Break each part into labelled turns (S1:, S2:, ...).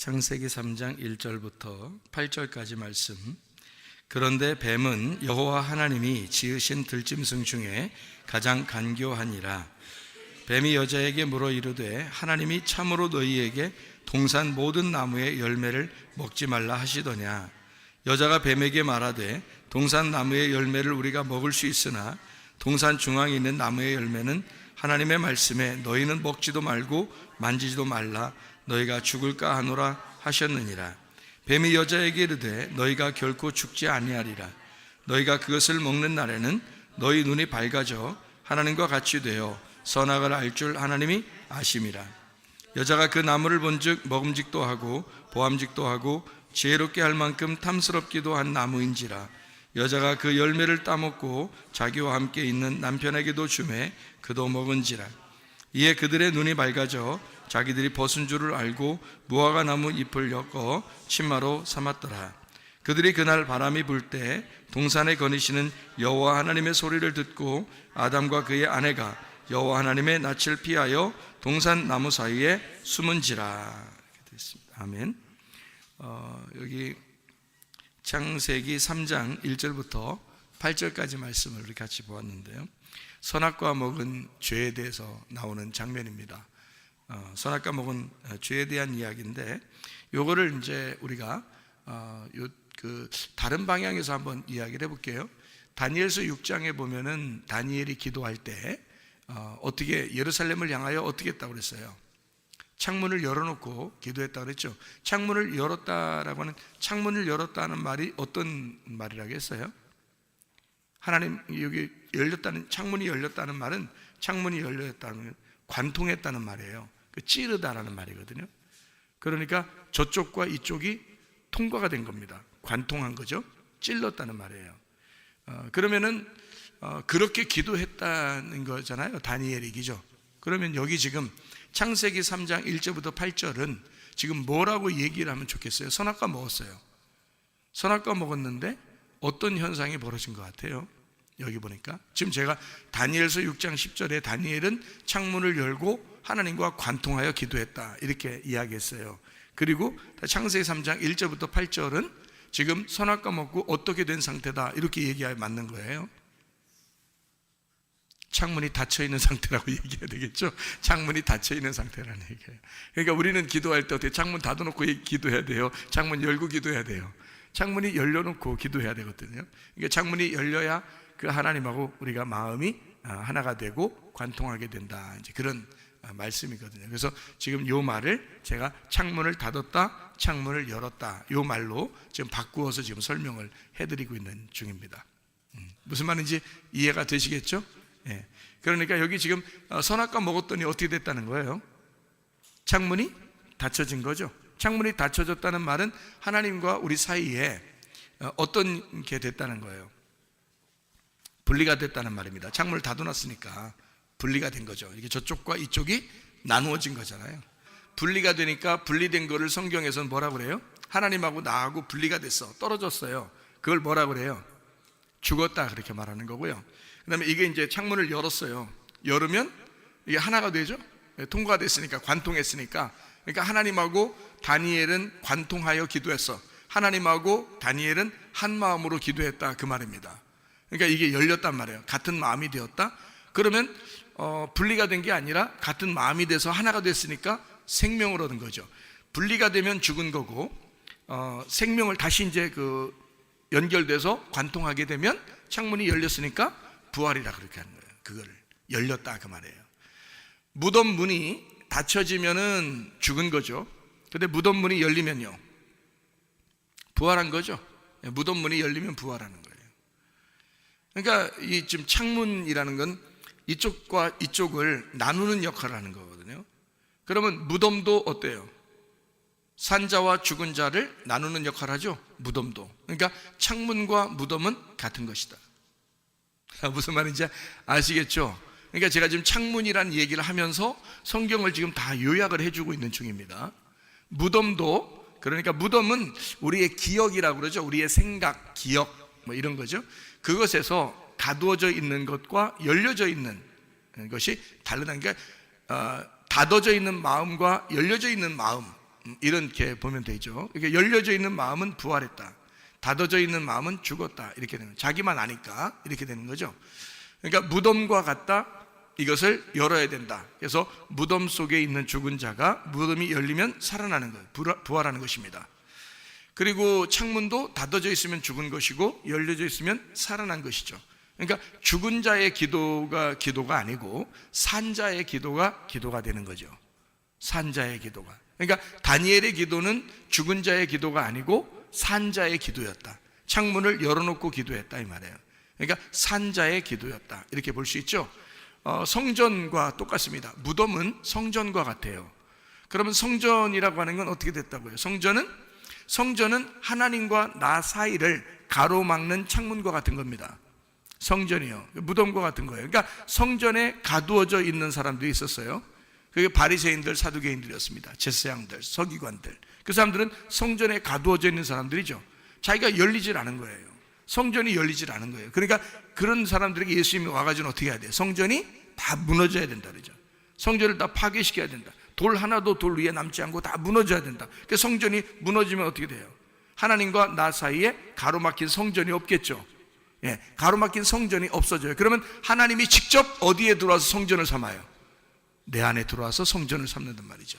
S1: 창세기 3장 1절부터 8절까지 말씀. 그런데 뱀은 여호와 하나님이 지으신 들짐승 중에 가장 간교하니라. 뱀이 여자에게 물어 이르되 하나님이 참으로 너희에게 동산 모든 나무의 열매를 먹지 말라 하시더냐. 여자가 뱀에게 말하되 동산 나무의 열매를 우리가 먹을 수 있으나 동산 중앙에 있는 나무의 열매는 하나님의 말씀에 너희는 먹지도 말고 만지지도 말라 너희가 죽을까 하노라 하셨느니라. 뱀이 여자에게 이르되 너희가 결코 죽지 아니하리라. 너희가 그것을 먹는 날에는 너희 눈이 밝아져 하나님과 같이 되어 선악을 알 줄 하나님이 아심이라. 여자가 그 나무를 본즉 먹음직도 하고 보암직도 하고 지혜롭게 할 만큼 탐스럽기도 한 나무인지라. 여자가 그 열매를 따먹고 자기와 함께 있는 남편에게도 주매 그도 먹은지라. 이에 그들의 눈이 밝아져 자기들이 벗은 줄을 알고 무화과 나무 잎을 엮어 치마로 삼았더라. 그들이 그날 바람이 불 때 동산에 거니시는 여호와 하나님의 소리를 듣고 아담과 그의 아내가 여호와 하나님의 낯을 피하여 동산 나무 사이에 숨은지라. 이렇게 되어 있습니다. 아멘. 여기 창세기 3장 1절부터 8절까지 말씀을 우리 같이 보았는데요. 선악과 먹은 죄에 대해서 나오는 장면입니다. 선악과 먹은 죄에 대한 이야기인데, 요거를 이제 우리가 다른 방향에서 한번 이야기를 해볼게요. 다니엘서 6장에 보면은 다니엘이 기도할 때 어떻게 예루살렘을 향하여 어떻게 했다고 그랬어요? 창문을 열어놓고 기도했다고 그랬죠. 창문을 열었다라고 하는, 창문을 열었다는 말이 어떤 말이라고 했어요? 하나님, 여기 열렸다는, 창문이 열렸다는 말은, 창문이 열렸다는 관통했다는 말이에요. 찌르다라는 말이거든요. 그러니까 저쪽과 이쪽이 통과가 된 겁니다. 관통한 거죠. 찔렀다는 말이에요. 그러면은 그렇게 기도했다는 거잖아요. 다니엘이, 그죠? 그러면 여기 지금 창세기 3장 1절부터 8절은 지금 뭐라고 얘기를 하면 좋겠어요? 선악과 먹었어요. 선악과 먹었는데 어떤 현상이 벌어진 것 같아요? 여기 보니까 지금 제가 다니엘서 6장 10절에 다니엘은 창문을 열고 하나님과 관통하여 기도했다 이렇게 이야기했어요. 그리고 창세기 3장 1절부터 8절은 지금 선악과 먹고 어떻게 된 상태다 이렇게 얘기하면 맞는 거예요. 창문이 닫혀있는 상태라고 얘기해야 되겠죠. 창문이 닫혀있는 상태라는 얘기예요. 그러니까 우리는 기도할 때 어떻게 창문 닫아놓고 기도해야 돼요? 창문 열고 기도해야 돼요. 창문이 열려놓고 기도해야 되거든요. 그러니까 창문이 열려야 그 하나님하고 우리가 마음이 하나가 되고 관통하게 된다, 이제 그런 말씀이거든요. 그래서 지금 요 말을 제가 창문을 닫았다, 창문을 열었다, 요 말로 지금 바꾸어서 지금 설명을 해드리고 있는 중입니다. 무슨 말인지 이해가 되시겠죠? 예. 그러니까 여기 지금 선악과 먹었더니 어떻게 됐다는 거예요? 창문이 닫혀진 거죠. 창문이 닫혀졌다는 말은 하나님과 우리 사이에 어떤 게 됐다는 거예요? 분리가 됐다는 말입니다. 창문을 닫아놨으니까 분리가 된 거죠. 이게 저쪽과 이쪽이 나누어진 거잖아요. 분리가 되니까 분리된 거를 성경에서는 뭐라고 그래요? 하나님하고 나하고 분리가 됐어, 떨어졌어요. 그걸 뭐라고 그래요? 죽었다, 그렇게 말하는 거고요. 그 다음에 이게 이제 창문을 열었어요. 열으면 이게 하나가 되죠. 통과가 됐으니까, 관통했으니까. 그러니까 하나님하고 다니엘은 관통하여 기도했어. 하나님하고 다니엘은 한 마음으로 기도했다, 그 말입니다. 그러니까 이게 열렸단 말이에요. 같은 마음이 되었다. 그러면 분리가 된 게 아니라 같은 마음이 돼서 하나가 됐으니까 생명을 얻은 거죠. 분리가 되면 죽은 거고, 생명을 다시 이제 연결돼서 관통하게 되면 창문이 열렸으니까 부활이라 그렇게 하는 거예요. 그거를 열렸다, 그 말이에요. 무덤 문이 닫혀지면은 죽은 거죠. 근데 무덤 문이 열리면요, 부활한 거죠. 무덤 문이 열리면 부활하는 거예요. 그러니까 이 지금 창문이라는 건 이쪽과 이쪽을 나누는 역할을 하는 거거든요. 그러면 무덤도 어때요? 산자와 죽은 자를 나누는 역할을 하죠. 무덤도. 그러니까 창문과 무덤은 같은 것이다. 무슨 말인지 아시겠죠? 그러니까 제가 지금 창문이라는 얘기를 하면서 성경을 지금 다 요약을 해주고 있는 중입니다. 무덤도, 그러니까 무덤은 우리의 기억이라고 그러죠. 우리의 생각, 기억 뭐 이런 거죠. 그것에서 가두어져 있는 것과 열려져 있는 것이 다르다는 게, 닫아져 있는 마음과 열려져 있는 마음, 이렇게 보면 되죠. 이렇게 열려져 있는 마음은 부활했다, 닫아져 있는 마음은 죽었다, 이렇게 되는 거예요. 자기만 아니까 이렇게 되는 거죠. 그러니까 무덤과 같다, 이것을 열어야 된다. 그래서 무덤 속에 있는 죽은 자가 무덤이 열리면 살아나는 거예요. 부활하는 것입니다. 그리고 창문도 닫아져 있으면 죽은 것이고 열려져 있으면 살아난 것이죠. 그러니까 죽은 자의 기도가 아니고 산 자의 기도가 되는 거죠. 산 자의 기도가. 그러니까 다니엘의 기도는 죽은 자의 기도가 아니고 산 자의 기도였다. 창문을 열어놓고 기도했다, 이 말이에요. 그러니까 산 자의 기도였다, 이렇게 볼 수 있죠. 성전과 똑같습니다. 무덤은 성전과 같아요. 그러면 성전이라고 하는 건 어떻게 됐다고요? 성전은 하나님과 나 사이를 가로막는 창문과 같은 겁니다. 성전이요, 무덤과 같은 거예요. 그러니까 성전에 가두어져 있는 사람들이 있었어요. 그게 바리새인들, 사두개인들이었습니다. 제사장들, 서기관들. 그 사람들은 성전에 가두어져 있는 사람들이죠. 자기가 열리질 않은 거예요. 성전이 열리질 않은 거예요. 그러니까 그런 사람들에게 예수님이 와가지고 어떻게 해야 돼요? 성전이 다 무너져야 된다 그러죠. 성전을 다 파괴시켜야 된다. 돌 하나도 돌 위에 남지 않고 다 무너져야 된다. 그 성전이 무너지면 어떻게 돼요? 하나님과 나 사이에 가로막힌 성전이 없겠죠. 예, 가로막힌 성전이 없어져요. 그러면 하나님이 직접 어디에 들어와서 성전을 삼아요? 내 안에 들어와서 성전을 삼는단 말이죠.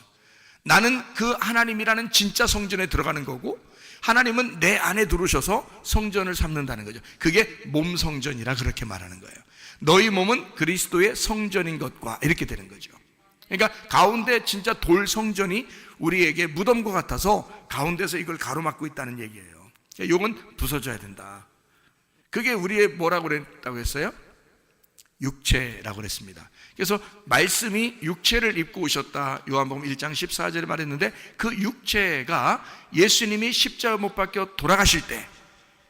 S1: 나는 그 하나님이라는 진짜 성전에 들어가는 거고, 하나님은 내 안에 들어오셔서 성전을 삼는다는 거죠. 그게 몸 성전이라 그렇게 말하는 거예요. 너희 몸은 그리스도의 성전인 것과, 이렇게 되는 거죠. 그러니까 가운데 진짜 돌 성전이 우리에게 무덤과 같아서 가운데서 이걸 가로막고 있다는 얘기예요. 이건 부서져야 된다. 그게 우리의 뭐라고 그랬다고 했어요? 육체라고 그랬습니다. 그래서 말씀이 육체를 입고 오셨다, 요한복음 1장 14절에 말했는데, 그 육체가 예수님이 십자가 못 박혀 돌아가실 때,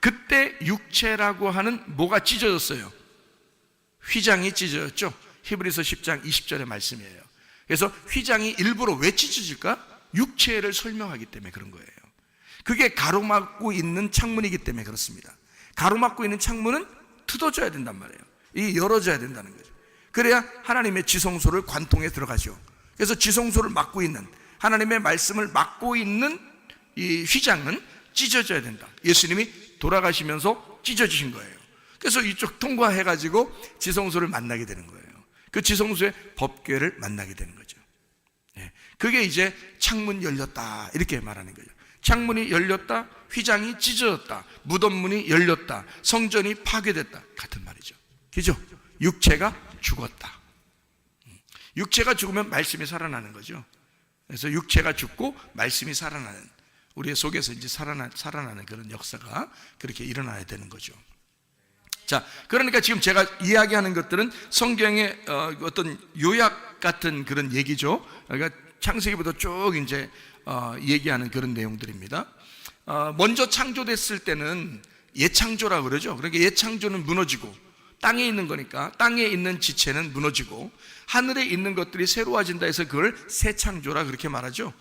S1: 그때 육체라고 하는 뭐가 찢어졌어요? 휘장이 찢어졌죠. 히브리서 10장 20절의 말씀이에요. 그래서 휘장이 일부러 왜 찢어질까? 육체를 설명하기 때문에 그런 거예요. 그게 가로막고 있는 창문이기 때문에 그렇습니다. 가로막고 있는 창문은 뜯어져야 된단 말이에요. 이게 열어져야 된다는 거죠. 그래야 하나님의 지성소를 관통에 들어가죠. 그래서 지성소를 막고 있는, 하나님의 말씀을 막고 있는 이 휘장은 찢어져야 된다. 예수님이 돌아가시면서 찢어지신 거예요. 그래서 이쪽 통과해가지고 지성소를 만나게 되는 거예요. 그 지성소의 법궤를 만나게 되는 거죠. 그게 이제 창문 열렸다, 이렇게 말하는 거죠. 창문이 열렸다, 휘장이 찢어졌다, 무덤문이 열렸다, 성전이 파괴됐다, 같은 말이죠. 그죠? 육체가 죽었다. 육체가 죽으면 말씀이 살아나는 거죠. 그래서 육체가 죽고 말씀이 살아나는, 우리의 속에서 이제 살아나는 그런 역사가 그렇게 일어나야 되는 거죠. 자, 그러니까 지금 제가 이야기하는 것들은 성경의 어떤 요약 같은 그런 얘기죠. 그러니까 창세기부터 쭉 이제 얘기하는 그런 내용들입니다. 먼저 창조됐을 때는 예창조라고 그러죠. 그러니까 예창조는 무너지고, 땅에 있는 거니까 땅에 있는 지체는 무너지고, 하늘에 있는 것들이 새로워진다 해서 그걸 새 창조라 그렇게 말하죠.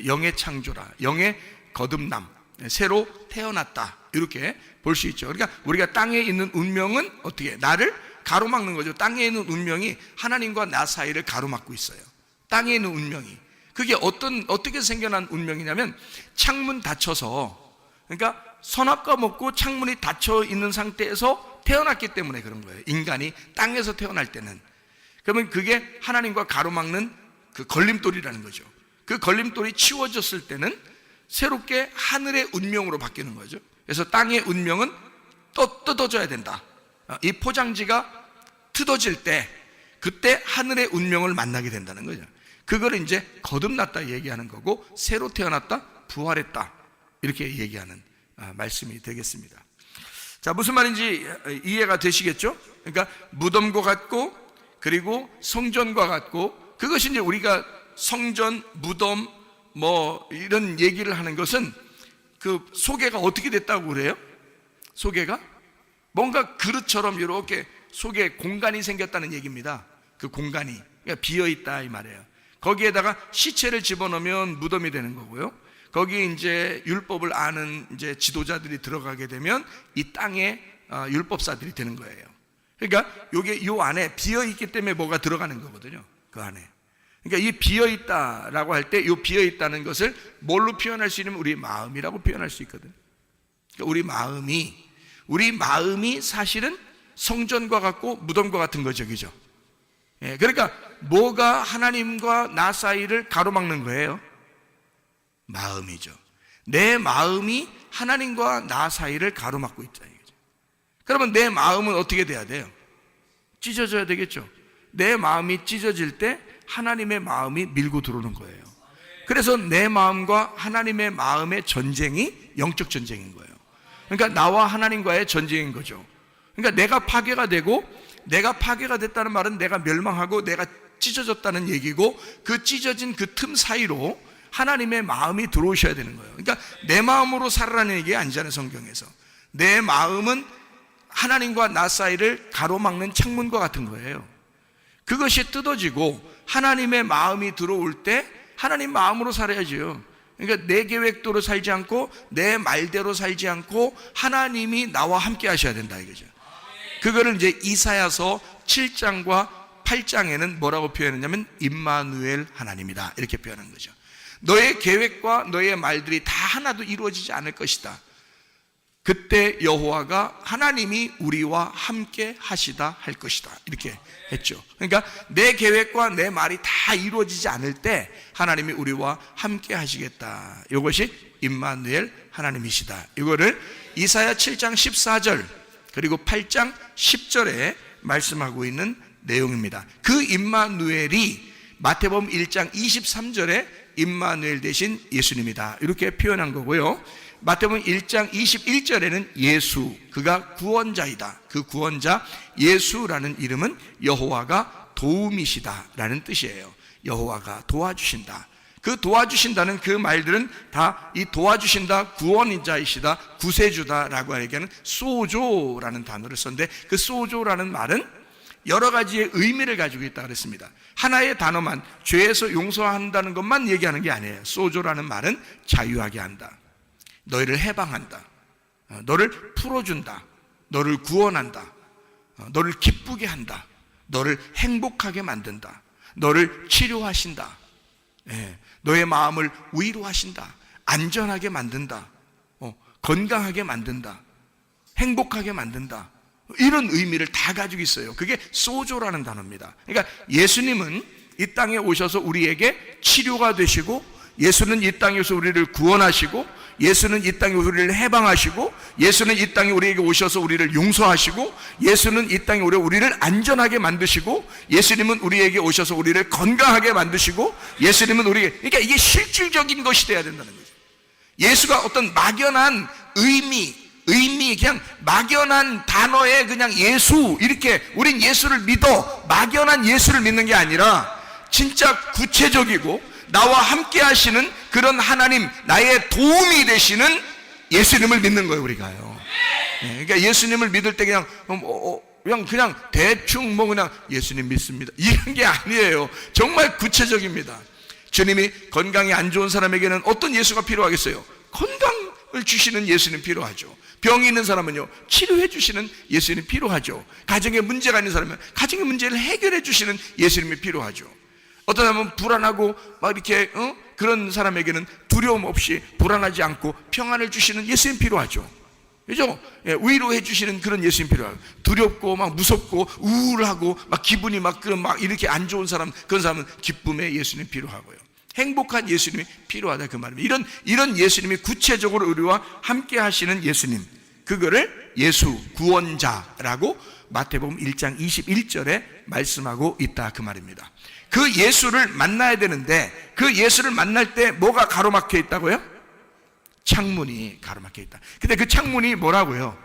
S1: 영의 창조라, 영의 거듭남, 새로 태어났다, 이렇게 볼 수 있죠. 그러니까 우리가 땅에 있는 운명은 어떻게, 나를 가로막는 거죠. 땅에 있는 운명이 하나님과 나 사이를 가로막고 있어요. 땅에 있는 운명이. 그게 어떻게 생겨난 운명이냐면, 창문 닫혀서, 그러니까 선악과 먹고 창문이 닫혀 있는 상태에서 태어났기 때문에 그런 거예요. 인간이 땅에서 태어날 때는. 그러면 그게 하나님과 가로막는 그 걸림돌이라는 거죠. 그 걸림돌이 치워졌을 때는 새롭게 하늘의 운명으로 바뀌는 거죠. 그래서 땅의 운명은 또 뜯어져야 된다. 이 포장지가 뜯어질 때, 그때 하늘의 운명을 만나게 된다는 거죠. 그걸 이제 거듭났다 얘기하는 거고, 새로 태어났다, 부활했다, 이렇게 얘기하는 말씀이 되겠습니다. 자, 무슨 말인지 이해가 되시겠죠? 그러니까 무덤과 같고, 그리고 성전과 같고, 그것이 이제 우리가 성전, 무덤 뭐 이런 얘기를 하는 것은 그 소개가 어떻게 됐다고 그래요? 소개가 뭔가 그릇처럼 이렇게 속에 공간이 생겼다는 얘기입니다. 그 공간이 그러니까 비어있다, 이 말이에요. 거기에다가 시체를 집어넣으면 무덤이 되는 거고요. 거기에 이제 율법을 아는 이제 지도자들이 들어가게 되면 이 땅에 율법사들이 되는 거예요. 그러니까 요게 요 안에 비어 있기 때문에 뭐가 들어가는 거거든요. 그 안에. 그러니까 이 비어있다라고 할 때 이 비어있다는 것을 뭘로 표현할 수 있냐면 우리 마음이라고 표현할 수 있거든. 그러니까 우리 마음이 사실은 성전과 같고 무덤과 같은 거죠, 그죠? 예, 그러니까 뭐가 하나님과 나 사이를 가로막는 거예요? 마음이죠. 내 마음이 하나님과 나 사이를 가로막고 있다 이거죠. 그러면 내 마음은 어떻게 돼야 돼요? 찢어져야 되겠죠. 내 마음이 찢어질 때 하나님의 마음이 밀고 들어오는 거예요. 그래서 내 마음과 하나님의 마음의 전쟁이 영적 전쟁인 거예요. 그러니까 나와 하나님과의 전쟁인 거죠. 그러니까 내가 파괴가 되고, 내가 파괴가 됐다는 말은 내가 멸망하고 내가 찢어졌다는 얘기고, 그 찢어진 그 틈 사이로 하나님의 마음이 들어오셔야 되는 거예요. 그러니까 내 마음으로 살아라는 얘기 아니잖아요, 성경에서. 내 마음은 하나님과 나 사이를 가로막는 창문과 같은 거예요. 그것이 뜯어지고 하나님의 마음이 들어올 때 하나님 마음으로 살아야죠. 그러니까 내 계획대로 살지 않고 내 말대로 살지 않고 하나님이 나와 함께 하셔야 된다 이거죠. 그거를 이제 이사야서 7장과 8장에는 뭐라고 표현했냐면 임마누엘 하나님이다 이렇게 표현한 거죠. 너의 계획과 너의 말들이 다 하나도 이루어지지 않을 것이다. 그때 여호와가 하나님이 우리와 함께 하시다 할 것이다 이렇게 했죠. 그러니까 내 계획과 내 말이 다 이루어지지 않을 때 하나님이 우리와 함께 하시겠다. 이것이 임마누엘 하나님이시다. 이거를 이사야 7장 14절 그리고 8장 10절에 말씀하고 있는 내용입니다. 그 임마누엘이 마태복음 1장 23절에 임마누엘 대신 예수님이다 이렇게 표현한 거고요. 마태복음 1장 21절에는 예수, 그가 구원자이다. 그 구원자 예수라는 이름은 여호와가 도움이시다라는 뜻이에요. 여호와가 도와주신다. 그 도와주신다는 그 말들은 다 이 도와주신다, 구원자이시다, 구세주다라고 얘기하는 소조라는 단어를 썼는데, 그 소조라는 말은 여러 가지의 의미를 가지고 있다 그랬습니다. 하나의 단어만, 죄에서 용서한다는 것만 얘기하는 게 아니에요. 소조라는 말은 자유하게 한다, 너희를 해방한다, 너를 풀어준다, 너를 구원한다, 너를 기쁘게 한다, 너를 행복하게 만든다, 너를 치료하신다, 너의 마음을 위로하신다, 안전하게 만든다, 건강하게 만든다, 행복하게 만든다, 이런 의미를 다 가지고 있어요. 그게 소조라는 단어입니다. 그러니까 예수님은 이 땅에 오셔서 우리에게 치료가 되시고, 예수는 이 땅에서 우리를 구원하시고, 예수는 이 땅에 우리를 해방하시고, 예수는 이 땅에 우리에게 오셔서 우리를 용서하시고, 예수는 이 땅에 우리를 안전하게 만드시고, 예수님은 우리에게 오셔서 우리를 건강하게 만드시고, 예수님은 우리에게, 그러니까 이게 실질적인 것이 돼야 된다는 거죠. 예수가 어떤 막연한 의미 그냥 막연한 단어에 그냥 예수 이렇게 우린 예수를 믿어 막연한 예수를 믿는 게 아니라 진짜 구체적이고 나와 함께 하시는 그런 하나님, 나의 도움이 되시는 예수님을 믿는 거예요, 우리가요. 그러니까 예수님을 믿을 때 그냥 대충 그냥 예수님 믿습니다 이런 게 아니에요. 정말 구체적입니다. 주님이 건강이 안 좋은 사람에게는 어떤 예수가 필요하겠어요? 건강을 주시는 예수님 필요하죠. 병이 있는 사람은요, 치료해 주시는 예수님이 필요하죠. 가정에 문제가 있는 사람은 가정의 문제를 해결해 주시는 예수님이 필요하죠. 어떤 사람은 불안하고 막 이렇게 그런 사람에게는 두려움 없이 불안하지 않고 평안을 주시는 예수님 필요하죠. 그죠? 위로해 주시는 그런 예수님 필요하고, 두렵고 막 무섭고 우울하고 막 기분이 막 이렇게 안 좋은 사람, 그런 사람은 기쁨의 예수님 필요하고요. 행복한 예수님이 필요하다 그 말입니다. 이런 예수님이 구체적으로 우리와 함께 하시는 예수님, 그거를 예수 구원자라고 마태복음 1장 21절에 말씀하고 있다 그 말입니다. 그 예수를 만나야 되는데 그 예수를 만날 때 뭐가 가로막혀 있다고요? 창문이 가로막혀 있다. 근데 그 창문이 뭐라고요?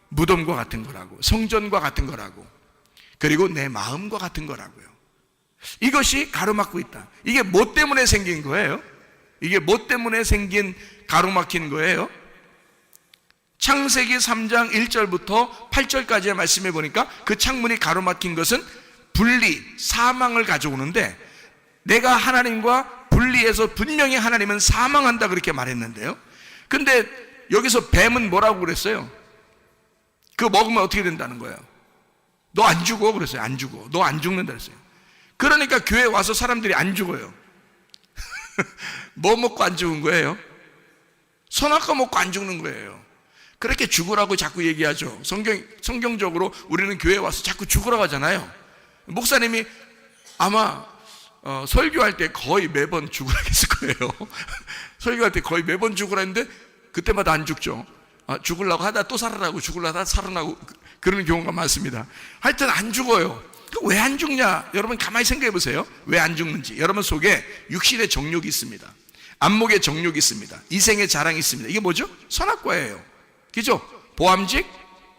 S1: 무덤과 같은 거라고, 성전과 같은 거라고, 그리고 내 마음과 같은 거라고요. 이것이 가로막고 있다. 이게 뭐 때문에 생긴 거예요? 이게 뭐 때문에 생긴 가로막힌 거예요? 창세기 3장 1절부터 8절까지의 말씀해 보니까 그 창문이 가로막힌 것은 분리, 사망을 가져오는데, 내가 하나님과 분리해서 분명히 하나님은 사망한다 그렇게 말했는데요, 근데 여기서 뱀은 뭐라고 그랬어요? 그거 먹으면 어떻게 된다는 거예요? 너 안 죽어 그랬어요. 안 죽어. 너 안 죽는다 그랬어요. 그러니까 교회 와서 사람들이 안 죽어요. 뭐 먹고 안 죽은 거예요? 선악과 먹고 안 죽는 거예요. 그렇게 죽으라고 자꾸 얘기하죠. 성경적으로 우리는 교회에 와서 자꾸 죽으라고 하잖아요. 목사님이 아마 설교할 때 거의 매번 죽으라 했을 거예요. 설교할 때 거의 매번 죽으라 했는데 그때마다 안 죽죠. 죽으려고 하다 또 살아나고 죽으려고 하다 살아나고 그러는 경우가 많습니다. 하여튼 안 죽어요. 왜 안 죽냐? 여러분 가만히 생각해 보세요. 왜 안 죽는지. 여러분 속에 육신의 정욕이 있습니다. 안목의 정욕이 있습니다. 이생의 자랑이 있습니다. 이게 뭐죠? 선악과예요. 그죠? 보암직,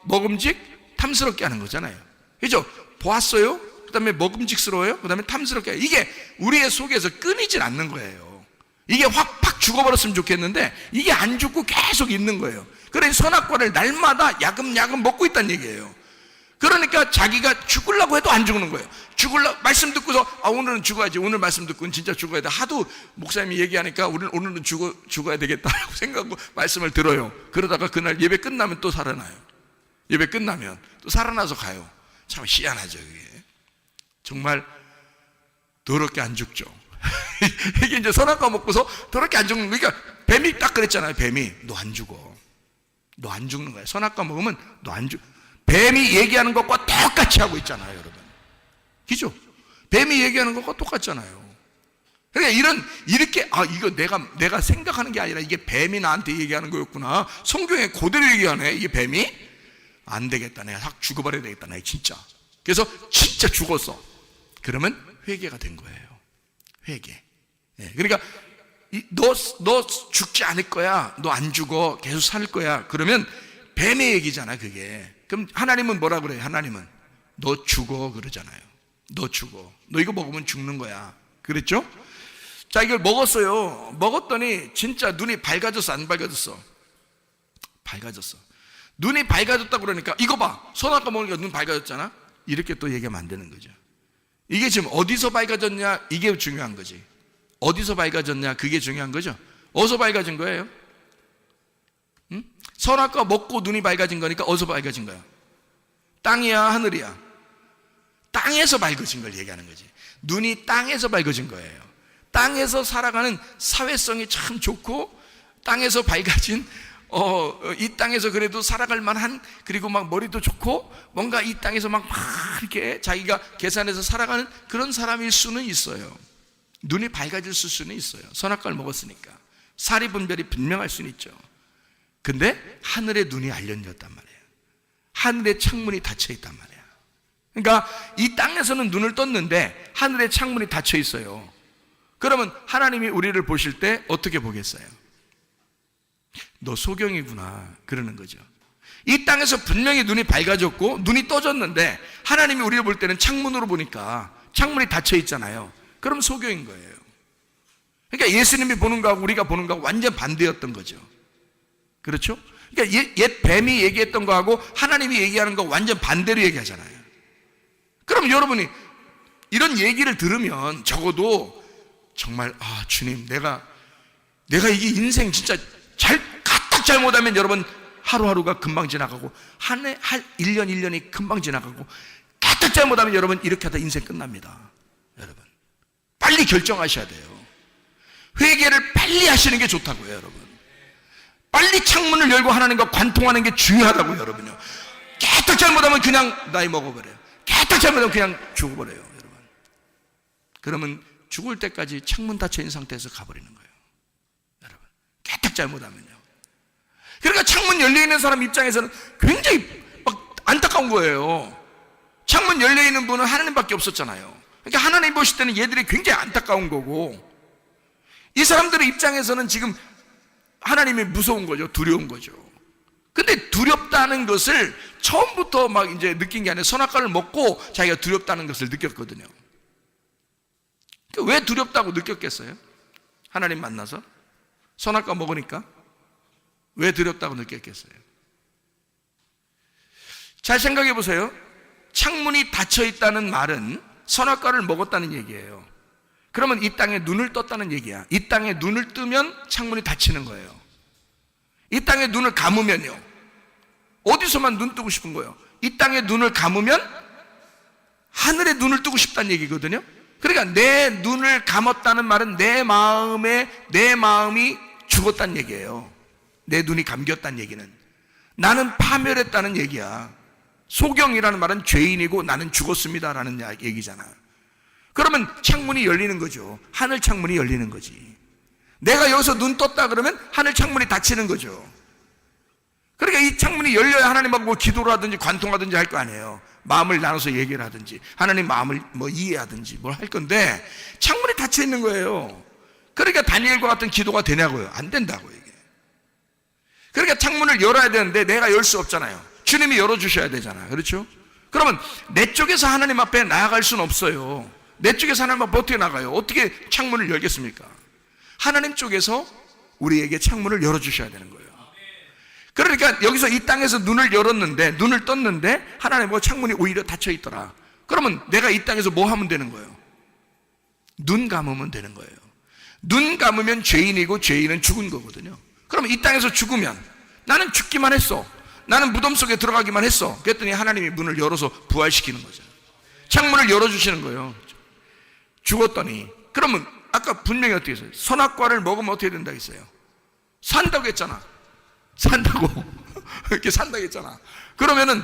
S1: 먹음직, 탐스럽게 하는 거잖아요. 그죠? 보았어요? 그 다음에 먹음직스러워요? 그 다음에 탐스럽게. 이게 우리의 속에서 끊이질 않는 거예요. 이게 확 죽어버렸으면 좋겠는데 이게 안 죽고 계속 있는 거예요. 그러니 선악과를 날마다 야금야금 먹고 있다는 얘기예요. 그러니까 자기가 죽으려고 해도 안 죽는 거예요. 말씀 듣고서 오늘은 죽어야지. 오늘 말씀 듣고는 진짜 죽어야 돼. 하도 목사님이 얘기하니까 오늘은 죽어야 되겠다라고 생각하고 말씀을 들어요. 그러다가 그날 예배 끝나면 또 살아나요. 예배 끝나면 또 살아나서 가요. 참 희한하죠. 그게 정말 더럽게 안 죽죠. 이게 이제 선악과 먹고서 더럽게 안 죽는 거니까 뱀이 딱 그랬잖아요. 뱀이 너 안 죽어. 너 안 죽는 거야. 선악과 먹으면 너 안 죽. 뱀이 얘기하는 것과 똑같이 하고 있잖아요, 여러분. 그죠? 뱀이 얘기하는 것과 똑같잖아요. 그러니까 이렇게 이거 내가 생각하는 게 아니라 이게 뱀이 나한테 얘기하는 거였구나. 성경에 그대로 얘기하네. 이게 뱀이 안 되겠다. 내가 확 죽어버려야 되겠다. 내가 진짜. 그래서 진짜 죽었어. 그러면 회개가 된 거예요. 회개. 그러니까 너 죽지 않을 거야. 너 안 죽어. 계속 살 거야. 그러면 뱀의 얘기잖아, 그게. 그럼 하나님은 뭐라 그래요? 하나님은 너 죽어 그러잖아요. 너 죽어. 너 이거 먹으면 죽는 거야. 그랬죠? 자, 이걸 먹었어요. 먹었더니 진짜 눈이 밝아졌어, 안 밝아졌어? 밝아졌어. 눈이 밝아졌다고 그러니까 이거 봐. 선악과 먹으니까 눈 밝아졌잖아. 이렇게 또 얘기하면 안 되는 거죠. 이게 지금 어디서 밝아졌냐? 이게 중요한 거지. 어디서 밝아졌냐? 그게 중요한 거죠. 어디서 밝아진 거예요? 응? 선악과 먹고 눈이 밝아진 거니까 어디서 밝아진 거야? 땅이야, 하늘이야? 땅에서 밝아진 걸 얘기하는 거지. 눈이 땅에서 밝아진 거예요. 땅에서 살아가는 사회성이 참 좋고 땅에서 밝아진 이 땅에서 그래도 살아갈 만한, 그리고 막 머리도 좋고 뭔가 이 땅에서 막 이렇게 자기가 계산해서 살아가는 그런 사람일 수는 있어요. 눈이 밝아질 수는 있어요. 선악과를 먹었으니까 사리 분별이 분명할 수는 있죠. 근데 하늘의 눈이 알려졌단 말이에요. 하늘의 창문이 닫혀 있단 말이에요. 그러니까 이 땅에서는 눈을 떴는데 하늘의 창문이 닫혀 있어요. 그러면 하나님이 우리를 보실 때 어떻게 보겠어요? 너 소경이구나 그러는 거죠. 이 땅에서 분명히 눈이 밝아졌고 눈이 떠졌는데 하나님이 우리를 볼 때는 창문으로 보니까 창문이 닫혀 있잖아요. 그럼 소경인 거예요. 그러니까 예수님이 보는 거하고 우리가 보는 거하고 완전 반대였던 거죠. 그렇죠? 그러니까 옛 뱀이 얘기했던 거하고 하나님이 얘기하는 거 완전 반대로 얘기하잖아요. 그럼 여러분이 이런 얘기를 들으면 적어도 정말 주님 내가 이게 인생 진짜 까딱 잘못하면 여러분 하루하루가 금방 지나가고 한 1년 1년이 금방 지나가고 까딱 잘못하면 여러분 이렇게 하다 인생 끝납니다. 여러분 빨리 결정하셔야 돼요. 회개를 빨리 하시는 게 좋다고요. 여러분 빨리 창문을 열고 하나님과 관통하는 게 중요하다고요. 여러분요 까딱 잘못하면 그냥 나이 먹어버려요. 까딱 잘못하면 그냥 죽어버려요. 여러분 그러면 죽을 때까지 창문 닫혀있는 상태에서 가버리는 거예요. 여러분 깨딱 잘못하면요. 그러니까 창문 열려있는 사람 입장에서는 굉장히 막 안타까운 거예요. 창문 열려있는 분은 하나님밖에 없었잖아요. 그러니까 하나님 보실 때는 얘들이 굉장히 안타까운 거고 이 사람들의 입장에서는 지금 하나님이 무서운 거죠. 두려운 거죠. 근데 두렵다는 것을 처음부터 막 이제 느낀 게 아니라 선악과를 먹고 자기가 두렵다는 것을 느꼈거든요. 왜 두렵다고 느꼈겠어요? 하나님 만나서? 선악과 먹으니까? 왜 두렵다고 느꼈겠어요? 잘 생각해 보세요. 창문이 닫혀 있다는 말은 선악과를 먹었다는 얘기예요. 그러면 이 땅에 눈을 떴다는 얘기야. 이 땅에 눈을 뜨면 창문이 닫히는 거예요. 이 땅에 눈을 감으면요. 어디서만 눈 뜨고 싶은 거예요? 이 땅에 눈을 감으면 하늘에 눈을 뜨고 싶다는 얘기거든요. 그러니까 내 눈을 감았다는 말은 내 마음이 죽었다는 얘기예요. 내 눈이 감겼다는 얘기는 나는 파멸했다는 얘기야. 소경이라는 말은 죄인이고 나는 죽었습니다라는 얘기잖아. 그러면 창문이 열리는 거죠. 하늘 창문이 열리는 거지. 내가 여기서 눈 떴다 그러면 하늘 창문이 닫히는 거죠. 그러니까 이 창문이 열려야 하나님하고 뭐 기도를 하든지 관통하든지 할 거 아니에요. 마음을 나눠서 얘기를 하든지 하나님 마음을 뭐 이해하든지 뭘 할 건데 창문이 닫혀 있는 거예요. 그러니까 다니엘과 같은 기도가 되냐고요. 안 된다고요 이게. 그러니까 창문을 열어야 되는데 내가 열 수 없잖아요. 주님이 열어주셔야 되잖아요. 그렇죠? 그러면 내 쪽에서 하나님 앞에 나아갈 수는 없어요. 내 쪽에서 하나님 앞에 어떻게 나가요? 어떻게 창문을 열겠습니까? 하나님 쪽에서 우리에게 창문을 열어주셔야 되는 거예요. 그러니까 여기서 이 땅에서 눈을 열었는데, 눈을 떴는데 하나님과 창문이 오히려 닫혀 있더라. 그러면 내가 이 땅에서 뭐 하면 되는 거예요? 눈 감으면 되는 거예요. 눈 감으면 죄인이고 죄인은 죽은 거거든요. 그러면 이 땅에서 죽으면 나는 죽기만 했어. 나는 무덤 속에 들어가기만 했어. 그랬더니 하나님이 문을 열어서 부활시키는 거죠. 창문을 열어주시는 거예요. 죽었더니 그러면 아까 분명히 어떻게 했어요? 선악과를 먹으면 어떻게 된다고 했어요? 산다고 했잖아. 산다고 이렇게 산다고 했잖아. 그러면은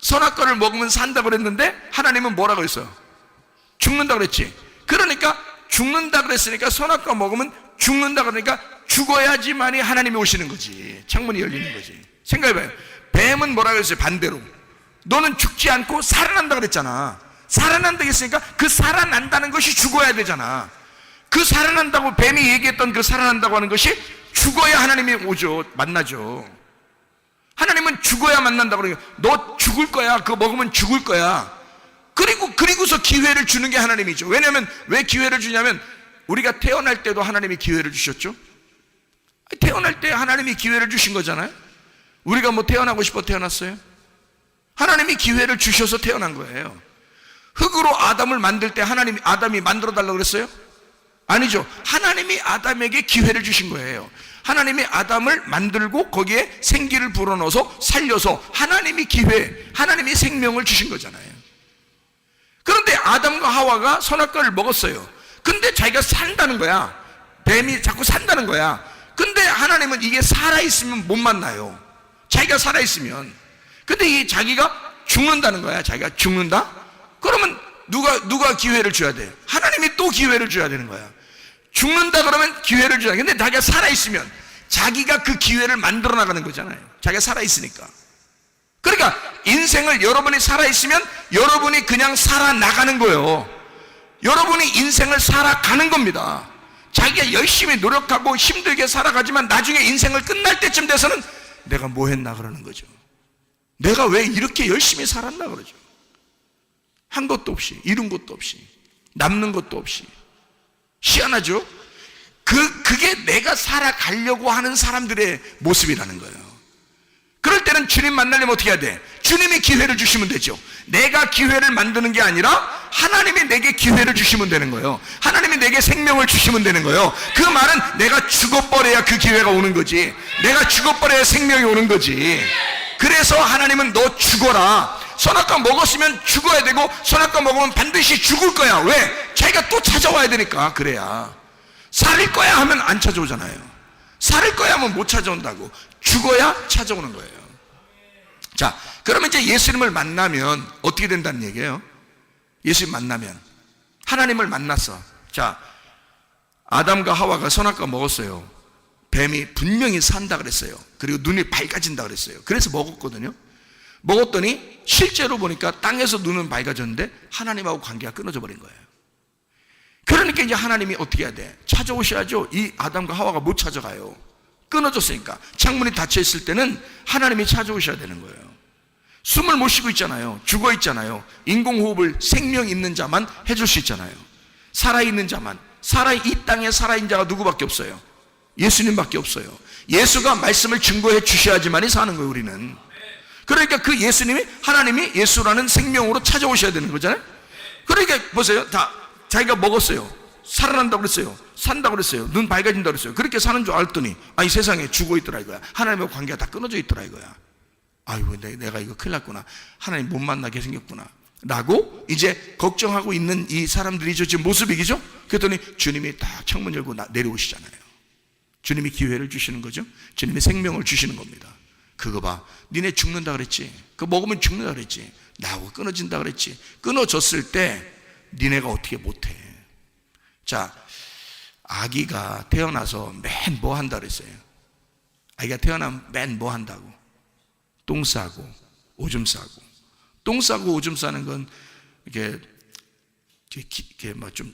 S1: 선악과를 먹으면 산다고 그랬는데 하나님은 뭐라고 했어요? 죽는다고 그랬지. 그러니까 죽는다 그랬으니까 선악과 먹으면 죽는다 그러니까 죽어야지만이 하나님이 오시는 거지. 창문이 열리는 거지. 생각해봐요. 뱀은 뭐라고 했어요? 반대로 너는 죽지 않고 살아난다 그랬잖아. 살아난다고 했으니까 그 살아난다는 것이 죽어야 되잖아. 그 살아난다고 뱀이 얘기했던 그 살아난다고 하는 것이 죽어야 하나님이 오죠. 만나죠. 하나님은 죽어야 만난다고 그러니까 너 죽을 거야. 그거 먹으면 죽을 거야. 그리고서 기회를 주는 게 하나님이죠. 왜냐하면 왜 기회를 주냐면 우리가 태어날 때도 하나님이 기회를 주셨죠. 태어날 때 하나님이 기회를 주신 거잖아요. 우리가 뭐 태어나고 싶어 태어났어요? 하나님이 기회를 주셔서 태어난 거예요. 흙으로 아담을 만들 때 하나님이 아담이 만들어 달라고 그랬어요? 아니죠. 하나님이 아담에게 기회를 주신 거예요. 하나님이 아담을 만들고 거기에 생기를 불어넣어서 살려서 하나님이 하나님이 생명을 주신 거잖아요. 그런데 아담과 하와가 선악과를 먹었어요. 근데 자기가 산다는 거야. 뱀이 자꾸 산다는 거야. 근데 하나님은 이게 살아있으면 못 만나요. 자기가 살아있으면. 근데 이 자기가 죽는다는 거야. 자기가 죽는다? 그러면 누가 기회를 줘야 돼? 하나님이 또 기회를 줘야 되는 거야. 죽는다 그러면 기회를 줘야 돼. 근데 자기가 살아있으면 자기가 그 기회를 만들어 나가는 거잖아요. 자기가 살아있으니까. 그러니까 인생을 여러분이 살아있으면 여러분이 그냥 살아나가는 거예요. 여러분이 인생을 살아가는 겁니다. 자기가 열심히 노력하고 힘들게 살아가지만 나중에 인생을 끝날 때쯤 돼서는 내가 뭐 했나 그러는 거죠. 내가 왜 이렇게 열심히 살았나 그러죠. 한 것도 없이, 이룬 것도 없이, 남는 것도 없이. 희한하죠? 그게 내가 살아가려고 하는 사람들의 모습이라는 거예요. 그럴 때는 주님 만나려면 어떻게 해야 돼? 주님이 기회를 주시면 되죠. 내가 기회를 만드는 게 아니라 하나님이 내게 기회를 주시면 되는 거예요. 하나님이 내게 생명을 주시면 되는 거예요. 그 말은 내가 죽어버려야 그 기회가 오는 거지. 내가 죽어버려야 생명이 오는 거지. 그래서 하나님은 너 죽어라. 선악과 먹었으면 죽어야 되고 선악과 먹으면 반드시 죽을 거야. 왜? 자기가 또 찾아와야 되니까. 그래야. 살릴 거야 하면 안 찾아오잖아요. 살릴 거야 하면 못 찾아온다고. 죽어야 찾아오는 거예요. 자, 그러면 이제 예수님을 만나면 어떻게 된다는 얘기예요? 예수님 만나면 하나님을 만났어. 자, 아담과 하와가 선악과 먹었어요. 뱀이 분명히 산다 그랬어요. 그리고 눈이 밝아진다 그랬어요. 그래서 먹었거든요. 먹었더니 실제로 보니까 땅에서 눈은 밝아졌는데 하나님하고 관계가 끊어져 버린 거예요. 그러니까 이제 하나님이 어떻게 해야 돼? 찾아오셔야죠. 이 아담과 하와가 못 찾아가요. 끊어졌으니까. 창문이 닫혀 있을 때는 하나님이 찾아오셔야 되는 거예요. 숨을 못 쉬고 있잖아요. 죽어 있잖아요. 인공호흡을 생명 있는 자만 해줄 수 있잖아요. 살아있는 자만. 이 땅에 살아있는 자가 누구밖에 없어요? 예수님밖에 없어요. 예수가 말씀을 증거해 주셔야지만이 사는 거예요. 우리는. 그러니까 그 예수님이 하나님이 예수라는 생명으로 찾아오셔야 되는 거잖아요. 그러니까 보세요. 다 자기가 먹었어요. 살아난다고 그랬어요. 산다고 그랬어요. 눈 밝아진다고 그랬어요. 그렇게 사는 줄 알았더니 아니 세상에 죽어 있더라 이거야. 하나님과 관계가 다 끊어져 있더라 이거야. 아이고 내가 이거 큰일 났구나. 하나님 못 만나게 생겼구나. 라고 이제 걱정하고 있는 이 사람들이죠. 지금 모습이죠. 그랬더니 주님이 딱 창문 열고 내려오시잖아요. 주님이 기회를 주시는 거죠. 주님이 생명을 주시는 겁니다. 그거 봐, 니네 죽는다 그랬지, 그거 먹으면 죽는다 그랬지, 나하고 끊어진다 그랬지. 끊어졌을 때 니네가 어떻게 못해. 자, 아기가 태어나서 맨 뭐 한다 그랬어요? 아기가 태어나면 맨 뭐 한다고? 똥 싸고 오줌 싸고. 똥 싸고 오줌 싸는 건 이게 뭐 좀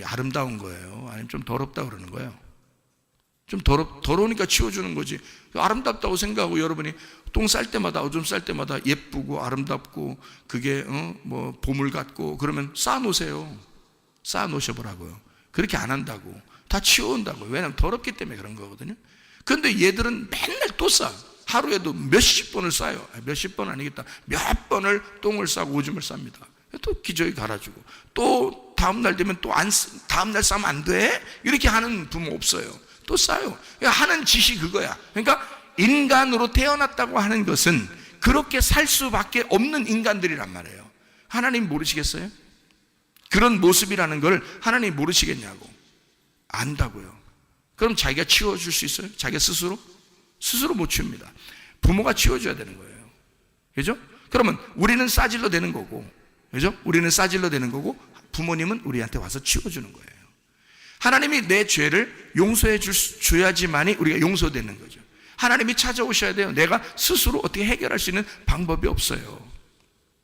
S1: 아름다운 거예요? 아니면 좀 더럽다 그러는 거예요? 좀 더러우니까 치워주는 거지. 아름답다고 생각하고 여러분이 똥 쌀 때마다 오줌 쌀 때마다 예쁘고 아름답고 그게 뭐 보물 같고 그러면 쌓아놓으세요. 쌓아놓으셔보라고요. 그렇게 안 한다고. 다 치워온다고요. 왜냐하면 더럽기 때문에 그런 거거든요. 그런데 얘들은 맨날 또 싸. 하루에도 몇십 번을 싸요. 몇십 번 아니겠다, 몇 번을 똥을 싸고 오줌을 쌉니다. 또 기저귀 갈아주고, 또 다음날 되면 또 다음날 싸면 안 돼? 이렇게 하는 부모 없어요. 또 싸요. 하는 짓이 그거야. 그러니까 인간으로 태어났다고 하는 것은 그렇게 살 수밖에 없는 인간들이란 말이에요. 하나님 모르시겠어요? 그런 모습이라는 걸 하나님 모르시겠냐고. 안다고요. 그럼 자기가 치워줄 수 있어요? 자기가 스스로? 스스로 못 치웁니다. 부모가 치워줘야 되는 거예요. 그죠? 그러면 우리는 싸질러 되는 거고, 그죠? 우리는 싸질러 되는 거고, 부모님은 우리한테 와서 치워주는 거예요. 하나님이 내 죄를 용서해 줘야지만이 우리가 용서되는 거죠. 하나님이 찾아오셔야 돼요. 내가 스스로 어떻게 해결할 수 있는 방법이 없어요.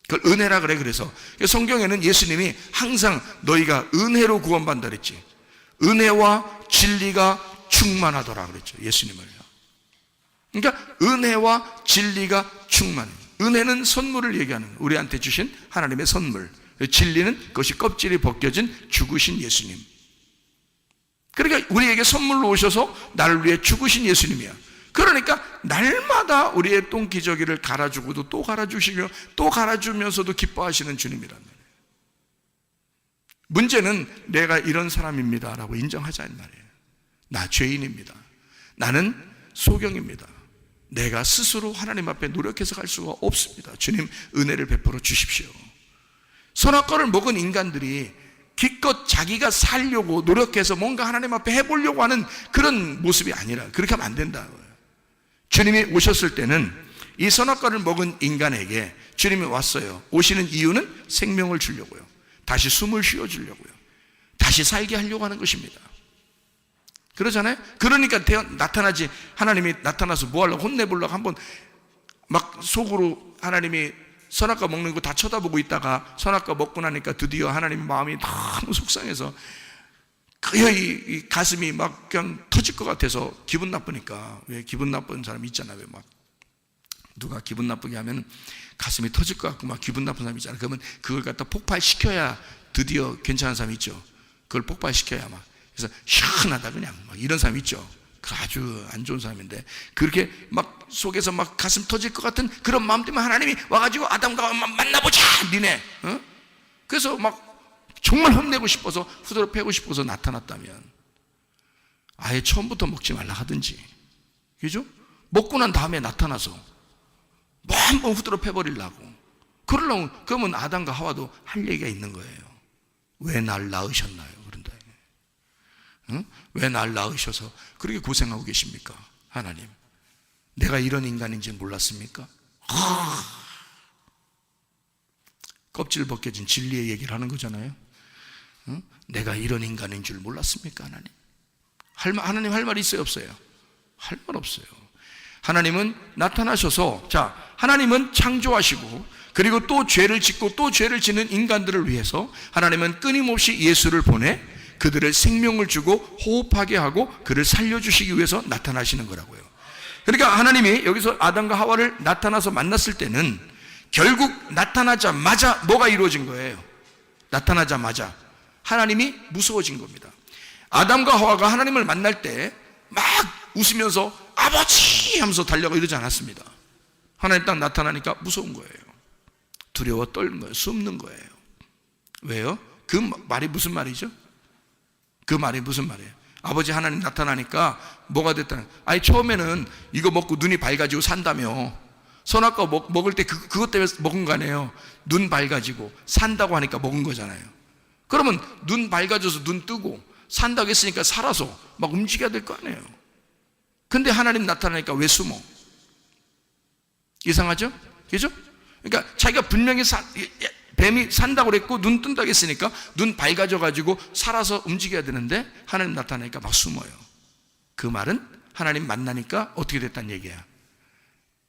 S1: 그걸 은혜라 그래. 그래서 성경에는 예수님이 항상 너희가 은혜로 구원받는다 그랬지. 은혜와 진리가 충만하더라 그랬죠. 예수님을요. 그러니까 은혜와 진리가 충만해요. 은혜는 선물을 얘기하는 거예요. 우리한테 주신 하나님의 선물. 진리는 그것이 껍질이 벗겨진 죽으신 예수님. 그러니까 우리에게 선물로 오셔서 나를 위해 죽으신 예수님이야. 그러니까 날마다 우리의 똥기저귀를 갈아주고도 또 갈아주시며 또 갈아주면서도 기뻐하시는 주님이란 말이에요. 문제는 내가 이런 사람입니다 라고 인정하자는 말이에요. 나 죄인입니다. 나는 소경입니다. 내가 스스로 하나님 앞에 노력해서 갈 수가 없습니다. 주님 은혜를 베풀어 주십시오. 선악과를 먹은 인간들이 기껏 자기가 살려고 노력해서 뭔가 하나님 앞에 해보려고 하는 그런 모습이 아니라 그렇게 하면 안 된다고요. 주님이 오셨을 때는 이 선악과를 먹은 인간에게 주님이 왔어요. 오시는 이유는 생명을 주려고요. 다시 숨을 쉬어주려고요. 다시 살게 하려고 하는 것입니다. 그러잖아요. 그러니까 나타나지. 하나님이 나타나서 뭐 하려고 혼내보려고 한번 막 속으로 하나님이 선악과 먹는 거 다 쳐다보고 있다가 선악과 먹고 나니까 드디어 하나님 마음이 너무 속상해서 이 가슴이 막 그냥 터질 것 같아서 기분 나쁘니까. 왜 기분 나쁜 사람 있잖아요. 왜 막 누가 기분 나쁘게 하면 가슴이 터질 것 같고 막 기분 나쁜 사람 있잖아요. 그러면 그걸 갖다 폭발시켜야 드디어 괜찮은 사람 있죠. 그걸 폭발시켜야 막. 그래서 시원하다 그냥 막 이런 사람 있죠. 그 아주 안 좋은 사람인데 그렇게 막 속에서 막 가슴 터질 것 같은 그런 마음 때문에 하나님이 와가지고 아담과 만나보자 니네. 그래서 막 정말 혼내고 싶어서 후드로 패고 싶어서 나타났다면 아예 처음부터 먹지 말라 하든지, 그죠? 먹고 난 다음에 나타나서 뭐 한번 후드로 패버리려고 그러면 아담과 하와도 할 얘기가 있는 거예요. 왜 날 낳으셨나요? 그런다. 왜 날 낳으셔서 그렇게 고생하고 계십니까? 하나님, 내가 이런 인간인지 몰랐습니까? 껍질 벗겨진 진리의 얘기를 하는 거잖아요. 내가 이런 인간인 줄 몰랐습니까? 하나님 할 말이 있어요? 없어요? 할 말 없어요. 하나님은 나타나셔서, 자, 하나님은 창조하시고 그리고 또 죄를 짓고 또 죄를 짓는 인간들을 위해서 하나님은 끊임없이 예수를 보내 그들을 생명을 주고 호흡하게 하고 그를 살려주시기 위해서 나타나시는 거라고요. 그러니까 하나님이 여기서 아담과 하와를 나타나서 만났을 때는 결국 나타나자마자 뭐가 이루어진 거예요? 나타나자마자 하나님이 무서워진 겁니다. 아담과 하와가 하나님을 만날 때 막 웃으면서 아버지 하면서 달려가 이러지 않았습니다. 하나님 딱 나타나니까 무서운 거예요. 두려워 떨는 거예요. 숨는 거예요. 왜요? 그 말이 무슨 말이죠? 그 말이 무슨 말이에요? 아버지 하나님 나타나니까 뭐가 됐다는, 아니 처음에는 이거 먹고 눈이 밝아지고 산다며 선악과 먹을 때 그것 때문에 먹은 거 아니에요. 눈 밝아지고 산다고 하니까 먹은 거잖아요. 그러면 눈 밝아져서 눈 뜨고 산다고 했으니까 살아서 막 움직여야 될 거 아니에요. 근데 하나님 나타나니까 왜 숨어? 이상하죠? 그죠? 그러니까 자기가 분명히 뱀이 산다고 그랬고 눈 뜬다고 했으니까 눈 밝아져 가지고 살아서 움직여야 되는데 하나님 나타나니까 막 숨어요. 그 말은 하나님 만나니까 어떻게 됐다는 얘기야?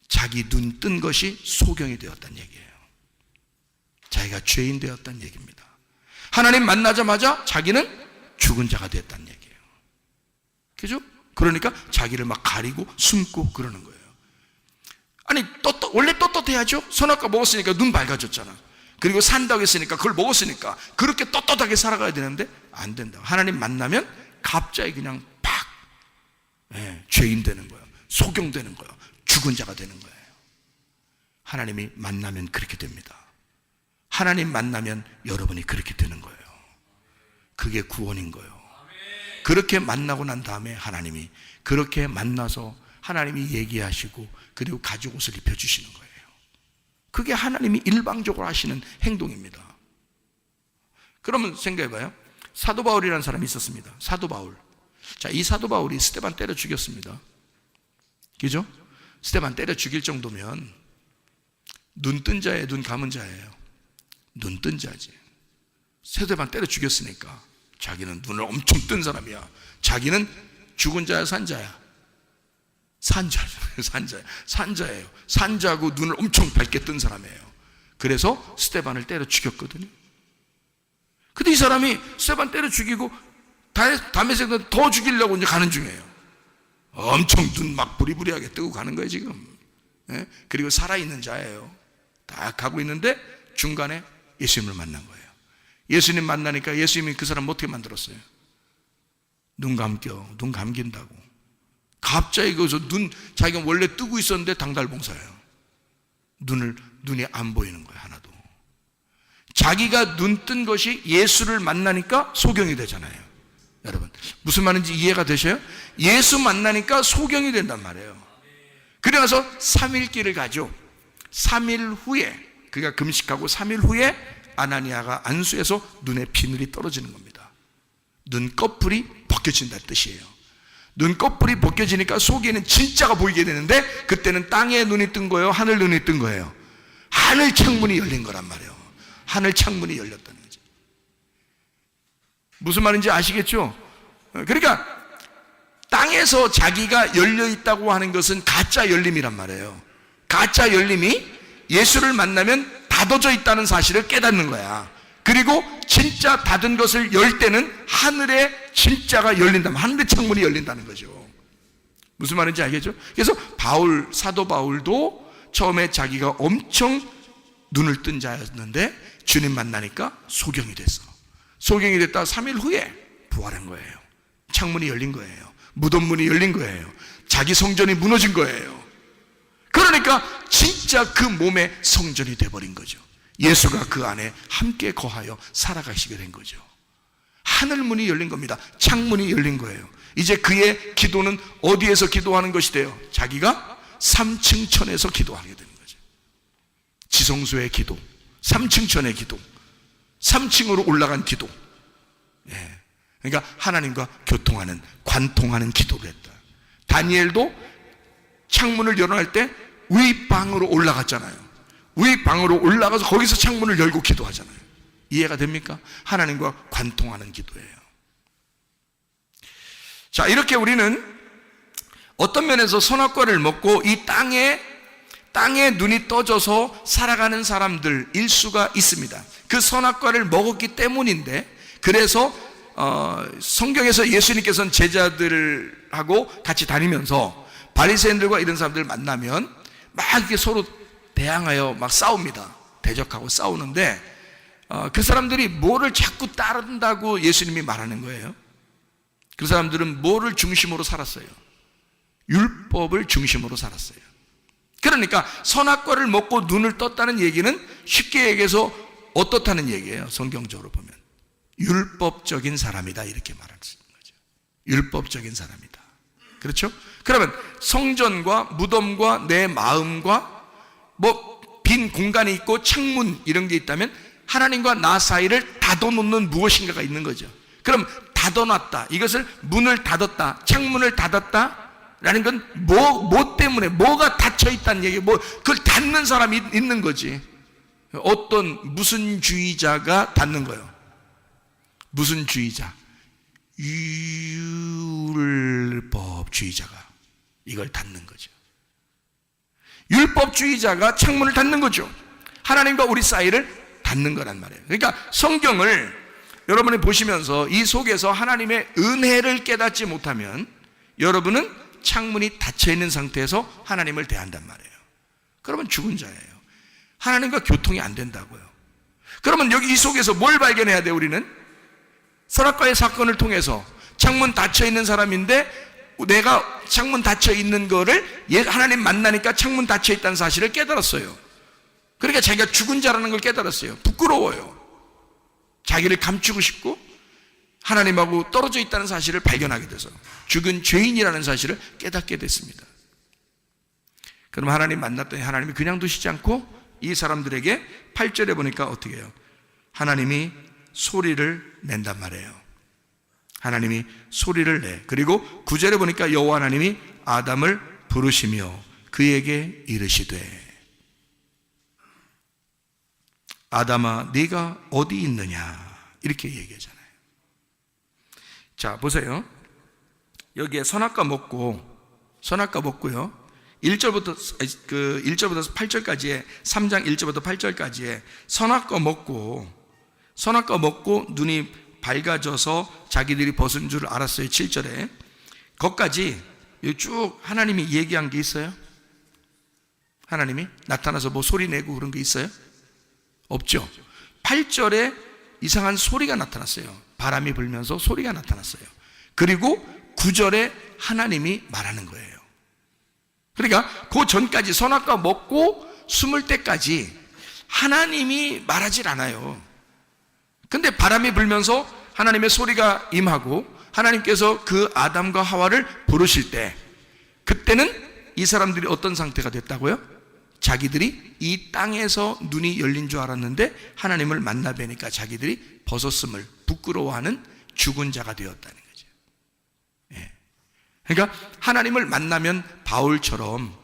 S1: 자기 눈 뜬 것이 소경이 되었다는 얘기예요. 자기가 죄인 되었다는 얘기입니다. 하나님 만나자마자 자기는 죽은 자가 되었다는 얘기예요. 그죠? 그러니까 자기를 막 가리고 숨고 그러는 거예요. 아니 원래 떳떳해야죠. 선악과 먹었으니까 눈 밝아졌잖아. 그리고 산다고 했으니까 그걸 먹었으니까 그렇게 떳떳하게 살아가야 되는데 안 된다. 하나님 만나면 갑자기 그냥 팍 죄인 되는 거예요. 소경 되는 거예요. 죽은 자가 되는 거예요. 하나님이 만나면 그렇게 됩니다. 하나님 만나면 여러분이 그렇게 되는 거예요. 그게 구원인 거예요. 그렇게 만나고 난 다음에 하나님이 그렇게 만나서 하나님이 얘기하시고 그리고 가죽 옷을 입혀주시는 거예요. 그게 하나님이 일방적으로 하시는 행동입니다. 그러면 생각해봐요. 사도 바울이라는 사람이 있었습니다. 사도 바울. 자, 이 사도 바울이 스데반 때려 죽였습니다. 그죠? 스데반 때려 죽일 정도면 눈 뜬 자예요, 눈 감은 자예요? 눈 뜬 자지. 스데반 때려 죽였으니까 자기는 눈을 엄청 뜬 사람이야. 자기는 죽은 자야, 산 자야? 산자예요. 산자고 눈을 엄청 밝게 뜬 사람이에요. 그래서 스데반을 때려 죽였거든요. 근데 이 사람이 스데반 때려 죽이고 다메섹은 더 죽이려고 이제 가는 중이에요. 엄청 눈 막 부리부리하게 뜨고 가는 거예요 지금. 그리고 살아있는 자예요. 딱 가고 있는데 중간에 예수님을 만난 거예요. 예수님 만나니까 예수님이 그 사람 어떻게 만들었어요? 눈 감긴다고. 갑자기 거기서 자기가 원래 뜨고 있었는데 당달봉사예요. 눈이 안 보이는 거예요, 하나도. 자기가 눈 뜬 것이 예수를 만나니까 소경이 되잖아요. 여러분, 무슨 말인지 이해가 되셔요? 예수 만나니까 소경이 된단 말이에요. 그래서 3일길을 가죠. 3일 후에, 그가 금식하고 3일 후에 아나니아가 안수해서 눈에 비늘이 떨어지는 겁니다. 눈꺼풀이 벗겨진다는 뜻이에요. 눈꺼풀이 벗겨지니까 속에는 진짜가 보이게 되는데 그때는 땅에 눈이 뜬 거예요? 하늘 눈이 뜬 거예요? 하늘 창문이 열린 거란 말이에요. 하늘 창문이 열렸다는 거죠. 무슨 말인지 아시겠죠? 그러니까 땅에서 자기가 열려 있다고 하는 것은 가짜 열림이란 말이에요. 가짜 열림이 예수를 만나면 닫아져 있다는 사실을 깨닫는 거야. 그리고 진짜 닫은 것을 열 때는 하늘에 진짜가 열린다면 하늘의 창문이 열린다는 거죠. 무슨 말인지 알겠죠? 그래서 사도 바울도 처음에 자기가 엄청 눈을 뜬 자였는데 주님 만나니까 소경이 됐어. 소경이 됐다 3일 후에 부활한 거예요. 창문이 열린 거예요. 무덤 문이 열린 거예요. 자기 성전이 무너진 거예요. 그러니까 진짜 그 몸의 성전이 돼버린 거죠. 예수가 그 안에 함께 거하여 살아가시게 된 거죠. 하늘문이 열린 겁니다. 창문이 열린 거예요. 이제 그의 기도는 어디에서 기도하는 것이 돼요? 자기가 3층 천에서 기도하게 되는 거죠. 지성소의 기도, 3층 천의 기도, 3층으로 올라간 기도. 그러니까 하나님과 교통하는, 관통하는 기도를 했다. 다니엘도 창문을 열어낼 때 윗방으로 올라갔잖아요. 윗방으로 올라가서 거기서 창문을 열고 기도하잖아요. 이해가 됩니까? 하나님과 관통하는 기도예요. 자, 이렇게 우리는 어떤 면에서 선악과를 먹고 이 땅에 눈이 떠져서 살아가는 사람들일 수가 있습니다. 그 선악과를 먹었기 때문인데, 그래서 성경에서 예수님께서는 제자들하고 같이 다니면서 바리새인들과 이런 사람들 만나면 막 이렇게 서로 대항하여 막 싸웁니다. 대적하고 싸우는데 그 사람들이 뭐를 자꾸 따른다고 예수님이 말하는 거예요? 그 사람들은 뭐를 중심으로 살았어요? 율법을 중심으로 살았어요. 그러니까 선악과를 먹고 눈을 떴다는 얘기는 쉽게 얘기해서 어떻다는 얘기예요? 성경적으로 보면 율법적인 사람이다 이렇게 말할 수 있는 거죠. 율법적인 사람이다. 그렇죠? 그러면 성전과 무덤과 내 마음과 뭐 빈 공간이 있고 창문 이런 게 있다면 하나님과 나 사이를 닫아놓는 무엇인가가 있는 거죠. 그럼 닫아놨다, 이것을 문을 닫았다, 창문을 닫았다 라는 건 뭐 때문에, 뭐가 닫혀 있다는 얘기, 그걸 닫는 사람이 있는 거지. 무슨 주의자가 닫는 거예요. 무슨 주의자? 율법주의자가 이걸 닫는 거죠. 율법주의자가 창문을 닫는 거죠. 하나님과 우리 사이를 닫는 거란 말이에요. 그러니까 성경을 여러분이 보시면서 이 속에서 하나님의 은혜를 깨닫지 못하면 여러분은 창문이 닫혀 있는 상태에서 하나님을 대한단 말이에요. 그러면 죽은 자예요. 하나님과 교통이 안 된다고요. 그러면 여기 이 속에서 뭘 발견해야 돼요? 우리는 선악과의 사건을 통해서 창문 닫혀 있는 사람인데 내가 창문 닫혀 있는 거를 하나님 만나니까 창문 닫혀 있다는 사실을 깨달았어요. 그러니까 자기가 죽은 자라는 걸 깨달았어요. 부끄러워요. 자기를 감추고 싶고 하나님하고 떨어져 있다는 사실을 발견하게 돼서 죽은 죄인이라는 사실을 깨닫게 됐습니다. 그럼 하나님 만났더니 하나님이 그냥 두시지 않고 이 사람들에게 8절에 보니까 어떻게 해요? 하나님이 소리를 낸단 말이에요. 하나님이 소리를 내. 그리고 9절에 보니까 여호와 하나님이 아담을 부르시며 그에게 이르시되 아담아 네가 어디 있느냐 이렇게 얘기하잖아요. 자 보세요. 여기에 선악과 먹고요 1절부터 8절까지에 3장 1절부터 8절까지에 선악과 먹고 눈이 밝아져서 자기들이 벗은 줄 알았어요. 7절에 거기까지 쭉 하나님이 얘기한 게 있어요? 하나님이 나타나서 뭐 소리 내고 그런 게 있어요? 없죠. 8절에 이상한 소리가 나타났어요. 바람이 불면서 소리가 나타났어요. 그리고 9절에 하나님이 말하는 거예요. 그러니까 그 전까지 선악과 먹고 숨을 때까지 하나님이 말하질 않아요. 근데 바람이 불면서 하나님의 소리가 임하고 하나님께서 그 아담과 하와를 부르실 때 그때는 이 사람들이 어떤 상태가 됐다고요? 자기들이 이 땅에서 눈이 열린 줄 알았는데 하나님을 만나 뵈니까 자기들이 벗었음을 부끄러워하는 죽은 자가 되었다는 거죠. 예. 그러니까 하나님을 만나면 바울처럼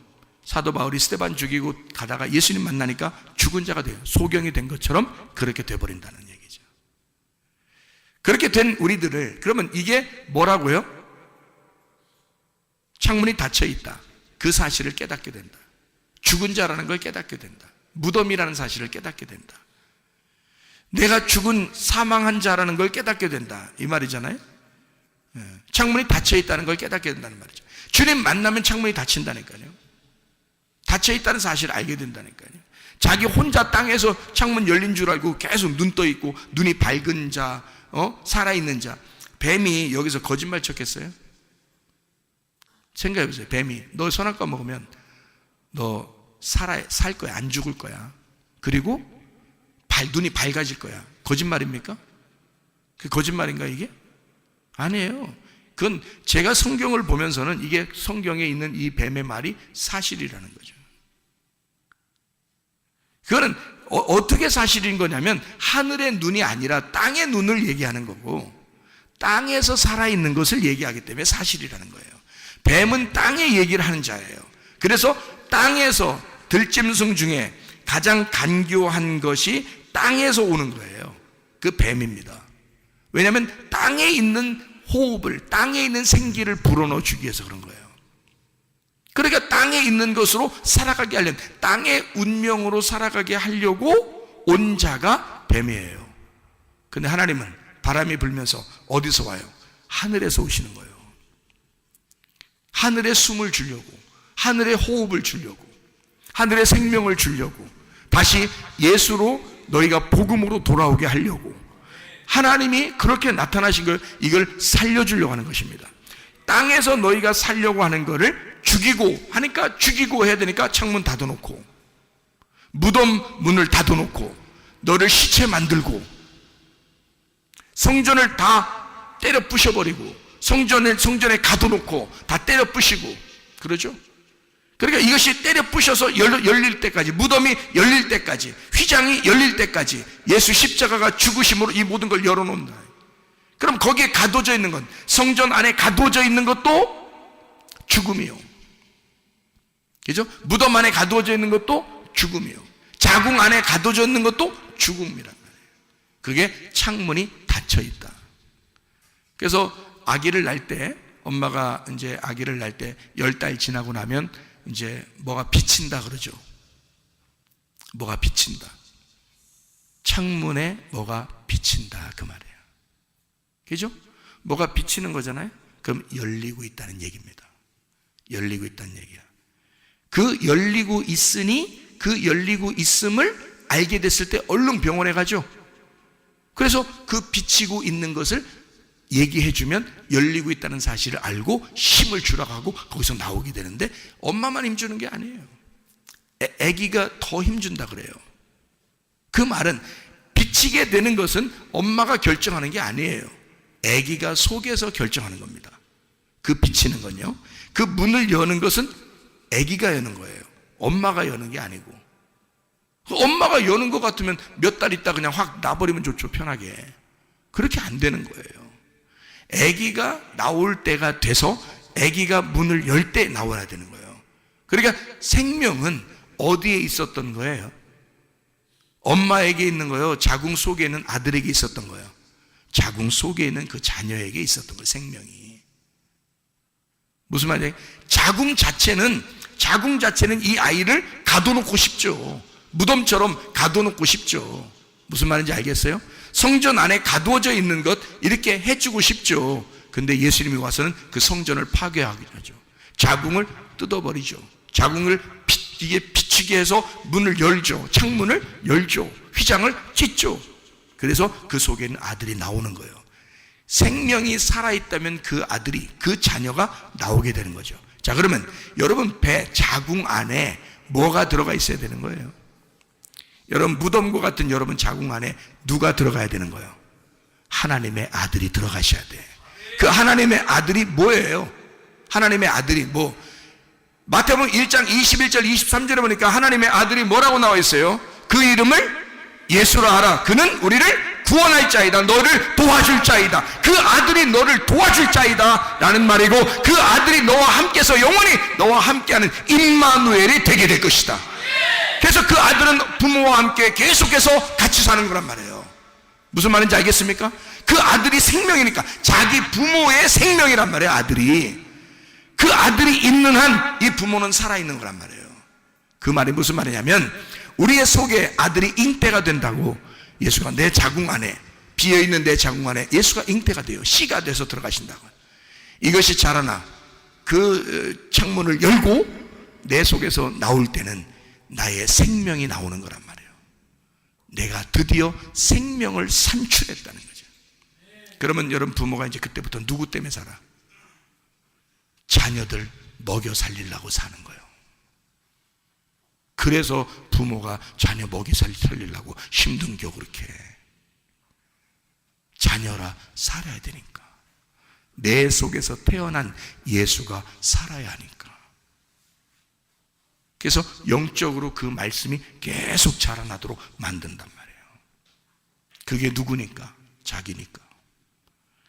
S1: 사도 바울이 스데반 죽이고 가다가 예수님 만나니까 죽은 자가 돼요. 소경이 된 것처럼 그렇게 돼버린다는 얘기죠. 그렇게 된 우리들을, 그러면 이게 뭐라고요? 창문이 닫혀 있다. 그 사실을 깨닫게 된다. 죽은 자라는 걸 깨닫게 된다. 무덤이라는 사실을 깨닫게 된다. 내가 죽은 사망한 자라는 걸 깨닫게 된다. 이 말이잖아요. 창문이 닫혀 있다는 걸 깨닫게 된다는 말이죠. 주님 만나면 창문이 닫힌다니까요. 닫혀 있다는 사실을 알게 된다니까요. 자기 혼자 땅에서 창문 열린 줄 알고 계속 눈 떠 있고 눈이 밝은 자, 살아있는 자. 뱀이 여기서 거짓말 쳤겠어요? 생각해보세요. 뱀이 너 선악과 먹으면 너 살 거야, 안 죽을 거야. 그리고 눈이 밝아질 거야. 거짓말입니까? 그 거짓말인가 이게? 아니에요. 그건 제가 성경을 보면서는 이게 성경에 있는 이 뱀의 말이 사실이라는 거죠. 그거는 어떻게 사실인 거냐면 하늘의 눈이 아니라 땅의 눈을 얘기하는 거고 땅에서 살아있는 것을 얘기하기 때문에 사실이라는 거예요. 뱀은 땅의 얘기를 하는 자예요. 그래서 땅에서 들짐승 중에 가장 간교한 것이 땅에서 오는 거예요. 그 뱀입니다. 왜냐하면 땅에 있는 호흡을, 땅에 있는 생기를 불어넣어 주기 위해서 그런 거예요. 그러니까 땅에 있는 것으로 살아가게 하려는, 땅의 운명으로 살아가게 하려고 온 자가 뱀이에요. 근데 하나님은 바람이 불면서 어디서 와요? 하늘에서 오시는 거예요. 하늘에 숨을 주려고, 하늘에 호흡을 주려고, 하늘의 생명을 주려고, 다시 예수로 너희가 복음으로 돌아오게 하려고 하나님이 그렇게 나타나신 걸, 이걸 살려주려고 하는 것입니다. 땅에서 너희가 살려고 하는 거를 죽이고 하니까, 죽이고 해야 되니까 창문 닫아놓고 무덤 문을 닫아놓고 너를 시체 만들고 성전을 다 때려 부셔버리고 성전에 가둬놓고 다 때려 부시고 그러죠. 그러니까 이것이 때려 부셔서 열릴 때까지, 무덤이 열릴 때까지, 휘장이 열릴 때까지 예수 십자가가 죽으심으로 이 모든 걸 열어놓는다. 그럼 거기에 가둬져 있는 건, 성전 안에 가둬져 있는 것도 죽음이요, 그죠? 무덤 안에 가두어져 있는 것도 죽음이요, 자궁 안에 가두어져 있는 것도 죽음이란 말이에요. 그게 창문이 닫혀 있다. 그래서 아기를 낳을 때, 엄마가 이제 아기를 낳을 때 10달 지나고 나면 이제 뭐가 비친다 그러죠. 뭐가 비친다. 창문에 뭐가 비친다, 그 말이에요. 그죠? 뭐가 비치는 거잖아요. 그럼 열리고 있다는 얘기입니다. 열리고 있다는 얘기야. 그 열리고 있으니 그 열리고 있음을 알게 됐을 때 얼른 병원에 가죠. 그래서 그 비치고 있는 것을 얘기해주면 열리고 있다는 사실을 알고 힘을 주라고 하고 거기서 나오게 되는데, 엄마만 힘주는 게 아니에요. 아기가 더 힘준다 그래요. 그 말은 비치게 되는 것은 엄마가 결정하는 게 아니에요. 아기가 속에서 결정하는 겁니다. 그 비치는 건요, 그 문을 여는 것은 아기가 여는 거예요. 엄마가 여는 게 아니고. 엄마가 여는 것 같으면 몇 달 있다 그냥 확 놔버리면 좋죠, 편하게. 그렇게 안 되는 거예요. 아기가 나올 때가 돼서 아기가 문을 열 때 나와야 되는 거예요. 그러니까 생명은 어디에 있었던 거예요? 엄마에게 있는 거예요? 자궁 속에 있는 아들에게 있었던 거예요? 자궁 속에 있는 그 자녀에게 있었던 거예요, 생명이. 무슨 말이에요? 자궁 자체는 이 아이를 가둬놓고 싶죠. 무덤처럼 가둬놓고 싶죠. 무슨 말인지 알겠어요? 성전 안에 가두어져 있는 것 이렇게 해주고 싶죠. 근데 예수님이 와서는 그 성전을 파괴하게 하죠. 자궁을 뜯어버리죠. 자궁을 이게 비치게 해서 문을 열죠. 창문을 열죠. 휘장을 찢죠. 그래서 그 속에 있는 아들이 나오는 거예요. 생명이 살아있다면 그 아들이, 그 자녀가 나오게 되는 거죠. 자, 그러면 여러분 배 자궁 안에 뭐가 들어가 있어야 되는 거예요? 여러분 무덤과 같은 여러분 자궁 안에 누가 들어가야 되는 거예요? 하나님의 아들이 들어가셔야 돼. 그 하나님의 아들이 뭐예요? 하나님의 아들이 뭐? 마태복음 1장 21절 23절에 보니까 하나님의 아들이 뭐라고 나와 있어요? 그 이름을 예수라 하라. 그는 우리를 구원할 자이다. 너를 도와줄 자이다. 그 아들이 너를 도와줄 자이다 라는 말이고, 그 아들이 너와 함께서 영원히 너와 함께하는 임마누엘이 되게 될 것이다. 그래서 그 아들은 부모와 함께 계속해서 같이 사는 거란 말이에요. 무슨 말인지 알겠습니까? 그 아들이 생명이니까, 자기 부모의 생명이란 말이에요, 아들이. 그 아들이 있는 한 이 부모는 살아있는 거란 말이에요. 그 말이 무슨 말이냐면, 우리의 속에 아들이 잉태가 된다고. 예수가 내 자궁 안에, 비어있는 내 자궁 안에 예수가 잉태가 돼요. 씨가 돼서 들어가신다고. 이것이 자라나 그 창문을 열고 내 속에서 나올 때는 나의 생명이 나오는 거란 말이에요. 내가 드디어 생명을 산출했다는 거죠. 그러면 여러분 부모가 이제 그때부터 누구 때문에 살아? 자녀들 먹여 살리려고 사는 거예요. 그래서 부모가 자녀 먹이 살리려고 힘든겨 그렇게. 자녀라 살아야 되니까. 내 속에서 태어난 예수가 살아야 하니까. 그래서 영적으로 그 말씀이 계속 자라나도록 만든단 말이에요. 그게 누구니까? 자기니까.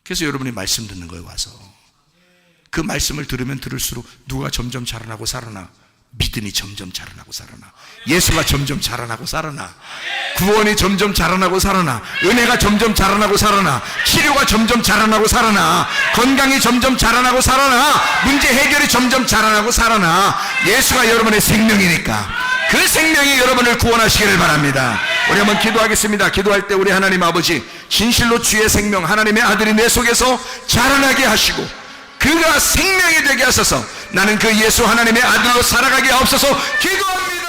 S1: 그래서 여러분이 말씀 듣는 거에 와서 그 말씀을 들으면 들을수록 누가 점점 자라나고 살아나? 믿음이 점점 자라나고 살아나. 예수가 점점 자라나고 살아나. 구원이 점점 자라나고 살아나. 은혜가 점점 자라나고 살아나. 치료가 점점 자라나고 살아나. 건강이 점점 자라나고 살아나. 문제 해결이 점점 자라나고 살아나. 예수가 여러분의 생명이니까 그 생명이 여러분을 구원하시기를 바랍니다. 우리 한번 기도하겠습니다. 기도할 때 우리 하나님 아버지, 진실로 주의 생명 하나님의 아들이 내 속에서 자라나게 하시고 그가 생명이 되게 하소서. 나는 그 예수 하나님의 아들로 살아가게 하옵소서. 기도합니다.